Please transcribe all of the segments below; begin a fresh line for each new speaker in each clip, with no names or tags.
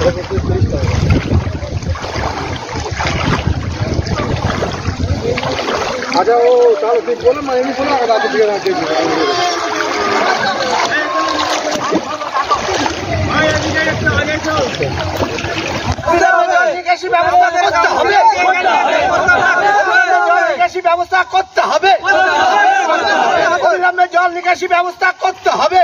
अच्छा वो चलो ठीक बोलो मैं नहीं बोला अगर आप ব্যবস্থা করতে হবে জল নিকাশি ব্যবস্থা করতে হবে।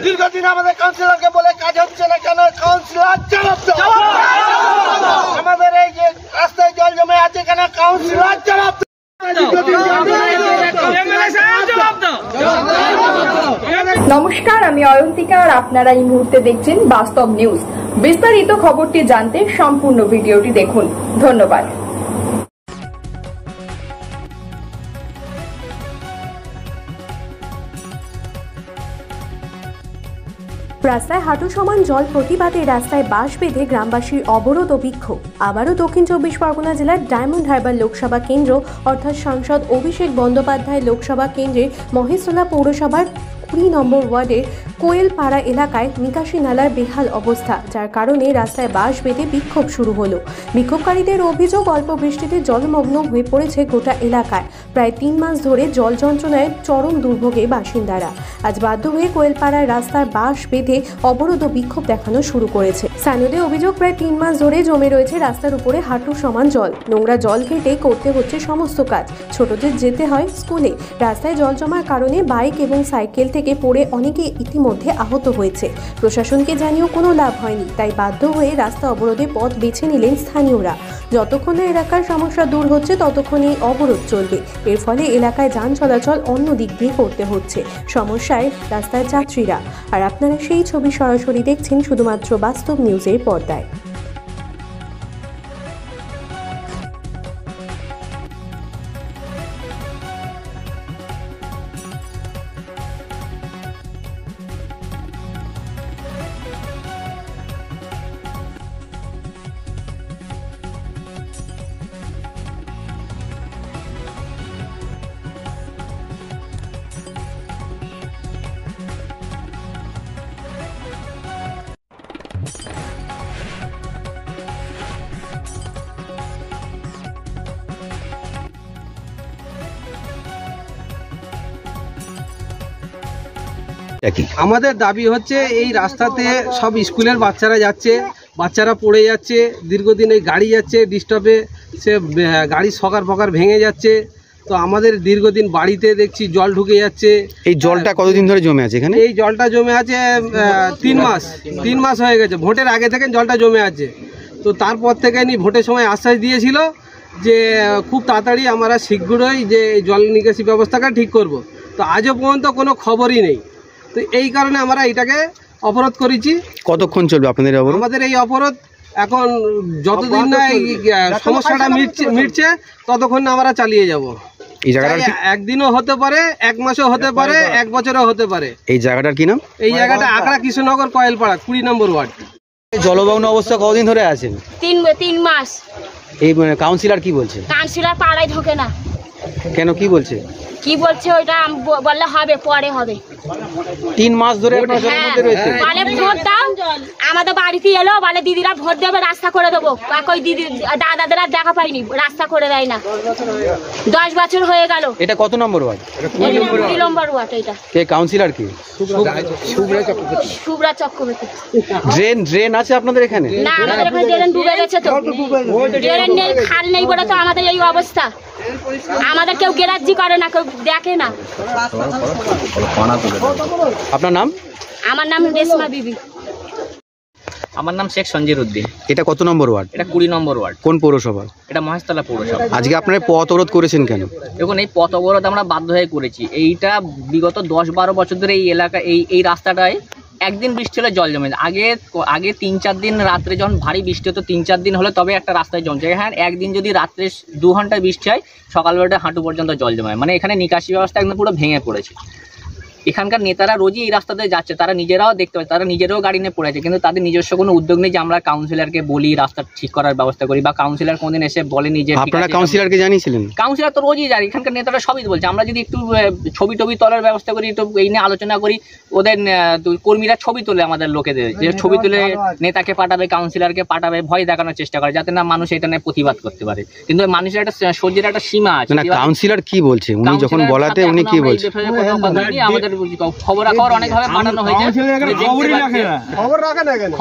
দীর্ঘদিন আমাদের কাউন্সিলরকে বলে কাজ হচ্ছে না কেন? কাউন্সিলর জবাব দাও। আমাদের এই যে রাস্তায় জল জমে আছে কেন? কাউন্সিলর জবাব দাও।
নমস্কার, আমি অয়ন্তিকা আর আপনারা এই মুহূর্তে দেখছেন বাস্তব নিউজ। বিস্তারিত খবরটি জানতে সম্পূর্ণ ভিডিওটি দেখুন। ধন্যবাদ।
রাস্তায় হাঁটু সমান জল প্রতিবাদে রাস্তায় বাঁশ বেঁধে গ্রামবাসীর অবরোধ ও বিক্ষোভ। আবারও দক্ষিণ 24 পরগনা জেলার ডায়মন্ড হারবার লোকসভা কেন্দ্র অর্থাৎ সাংসদ অভিষেক বন্দ্যোপাধ্যায় লোকসভা কেন্দ্রের মহেশতলা পৌরসভার 20 নম্বর ওয়ার্ডের কোয়েলপাড়া এলাকায় নিকাশি নালার বেহাল অবস্থা, যার কারণে রাস্তায় বাঁশ বেঁধে বিক্ষোভ শুরু হলো। বিক্ষোভকারীদের অভিযোগ, অল্প বৃষ্টিতে জলমগ্ন হয়ে পড়েছে গোটা এলাকায়। প্রায় 3 মাস ধরে জল যন্ত্রণায় চরম দুর্ভোগে বাসিন্দারা। আজ বাধ্য হয়ে কোয়েলপাড়ার রাস্তার বাঁশ বেঁধে অবরোধ ও বিক্ষোভ দেখানো শুরু করেছে। স্থানীয়দের অভিযোগ, প্রায় 3 মাস ধরে জমে রয়েছে রাস্তার উপরে হাঁটু সমান জল। নোংরা জল ঘেটে করতে হচ্ছে সমস্ত কাজ। ছোটদের যেতে হয় স্কুলে। রাস্তায় জল জমার কারণে বাইক এবং সাইকেল থেকে পড়ে অনেকে ইতিমধ্যে আহত হয়েছে। প্রশাসনকে জানিয়েও কোনো লাভ হয়নি, তাই বাধ্য হয়ে রাস্তা অবরোধে পথ বেছে নিলেন স্থানীয়রা। যতক্ষণ না এলাকার সমস্যা দূর হচ্ছে ততক্ষণ এই অবরোধ চলবে। এর ফলে এলাকায় যান চলাচল অন্য দিক দিয়ে করতে হচ্ছে। সমস্যায় রাস্তায় যাত্রীরা। আর আপনারা সেই ছবি সরাসরি দেখছেন শুধুমাত্র বাস্তব নিউজের পর্দায়।
আমাদের দাবি হচ্ছে এই রাস্তাতে সব স্কুলের বাচ্চারা যাচ্ছে, বাচ্চারা পড়ে যাচ্ছে, দীর্ঘদিন এই গাড়ি যাচ্ছে ডিস্টার্বে, সে গাড়ির সকার ফকার ভেঙে যাচ্ছে। তো আমাদের দীর্ঘদিন বাড়িতে দেখছি জল ঢুকে যাচ্ছে।
এই জলটা কতদিন ধরে জমে আছে এখানে?
এই জলটা জমে আছে 3 মাস হয়ে গেছে। ভোটের আগে থেকে জলটা জমে আছে। তো তারপর থেকে ভোটের সময় আশ্বাস দিয়েছিল যে খুব তাড়াতাড়ি আমরা শীঘ্রই যে জল নিকাশি ব্যবস্থাটা ঠিক করব। তো আজও পর্যন্ত কোনো খবরই নেই। তো এই কারণে আমরা এটাকে অবরোধ করেছি।
কতক্ষণ চলবে আপনাদের অবরোধ?
আমাদের এই অবরোধ এখন যতদিন না এই সমস্যাটা মিটছে ততক্ষণ আমরা চালিয়ে যাব।
এই জায়গাটা
একদিনও হতে পারে, 1 মাসও হতে পারে, 1 বছরও হতে পারে।
এই জায়গাটার কি নাম?
এই জায়গাটা আকড়া কৃষ্ণনগর কোয়েলপাড়া 20 নম্বর ওয়ার্ড।
জলমগ্ন অবস্থা কতদিন ধরে আছেন?
3 মাস।
এই কাউন্সিলর কি বলছে?
কাউন্সিলর পাড়ায় ঢোকে না।
কেন, কি বলছে?
কি বলছে ওইটা বললে হবে, পরে হবে।
3 মাস ধরে জলের মধ্যে রয়েছে।
বলে ভোট দাও, আমাদের বাড়িতে এলো, বলে দিদিরা ভোট দেবে, রাস্তা করে দেবো। কই দিদি দাদাদেরা দেখা পাইনি, রাস্তা করে দেয় না। 10 বছর হয়ে গেল।
এটা কত নম্বর ওয়ার্ড?
2 নম্বর ওয়ার্ড। এটা
কে কাউন্সিলর? কি
শুভ্রা চক্রবর্তী।
ড্রেন আছে আপনাদের এখানে?
না, আমাদের এখানে ড্রেন ডুবে গেছে। তো ড্রেন নেই, খাল নেই বলে তো আমাদের এই অবস্থা। আমাদের কেউ গ্যারাজি করে না, কেউ দেখে না।
আপনার নাম?
আমার নাম রেশমা বিবি।
আমার নাম শেখ সঞ্জির উদ্দিন।
এটা কত নম্বর ওয়ার্ড?
এটা 20 নম্বর ওয়ার্ড।
কোন পৌরসভা?
এটা মহেশতলা পৌরসভা।
আজকে আপনারা পথ অবরোধ করেছেন কেন?
দেখুন, এই পথ অবরোধ আমরা বাধ্য হয়ে করেছি। এইটা বিগত 10-12 বছর ধরে এই এলাকা এই রাস্তাটায় একদিন বৃষ্টি হলে জল জমে। আগে 3-4 দিন রাত্রে যখন ভারী বৃষ্টি হতো, 3-4 দিন হলে তবে একটা রাস্তায় জমছে। হ্যাঁ, একদিন যদি রাত্রে 2 ঘন্টা বৃষ্টি হয়, সকালবেলাটা হাঁটু পর্যন্ত জল জমে। মানে এখানে নিকাশি ব্যবস্থা একদম পুরো ভেঙে পড়েছে। এখানকার নেতারা রোজই এই রাস্তাতে যাচ্ছে, তারা নিজেরাও দেখতে পাচ্ছে, তারা নিজেরাও গাড়ি নিয়ে পড়ে আছে, কিন্তু তাদের নিজস্ব কোনো উদ্যোগ নেই যে আমরা কাউন্সিলরকে বলি রাস্তা ঠিক করার ব্যবস্থা করি, বা কাউন্সিলর কোনদিন এসে বলেনি যে
আপনারা কাউন্সিলরকে জানিয়েছিলেন?
কাউন্সিলর তো রোজই যায়, এখানকার নেতারা সবই বলছে। আমরা যদি একটু ছবি টবি তোলার ব্যবস্থা করি, একটু এই নিয়ে আলোচনা করি, ওদের কর্মীরা ছবি তোলে আমাদের লোকেদের, যে ছবি তুলে নেতাকে পাঠাবে, কাউন্সিলরকে পাঠাবে, ভয় দেখানোর চেষ্টা করে যাতে না মানুষ এটা নিয়ে প্রতিবাদ করতে পারে। কিন্তু মানুষের একটা সহ্যের একটা সীমা আছে।
না, কাউন্সিলর কি বলছে উনি যখন বলাতে উনি কি বলছে?
আমাদের খবর অনেকভাবে পাঠানো হয়েছে,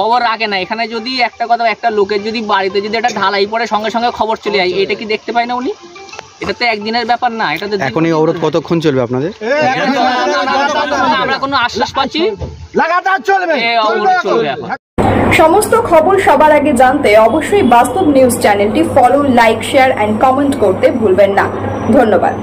খবর রাখে না। এখানে যদি একটা কথা, একটা লোকের যদি বাড়িতে যদি একটা ঢালাই পড়ে সঙ্গে সঙ্গে খবর চলে যায়, এটা কি দেখতে পায় না উনি? এটা তো একদিনের ব্যাপার না। এটা তো
এখন এই অবরোধ কতক্ষণ চলবে আপনাদের?
আমরা কোনো আশ্বাস পাচ্ছি
লাগাতার চলবে,
অবরোধ চলবে এখন।
সমস্ত খবর সবার আগে জানতে অবশ্যই বাস্তব নিউজ চ্যানেলটি follow, like, share and comment করতে ভুলবেন না। ধন্যবাদ।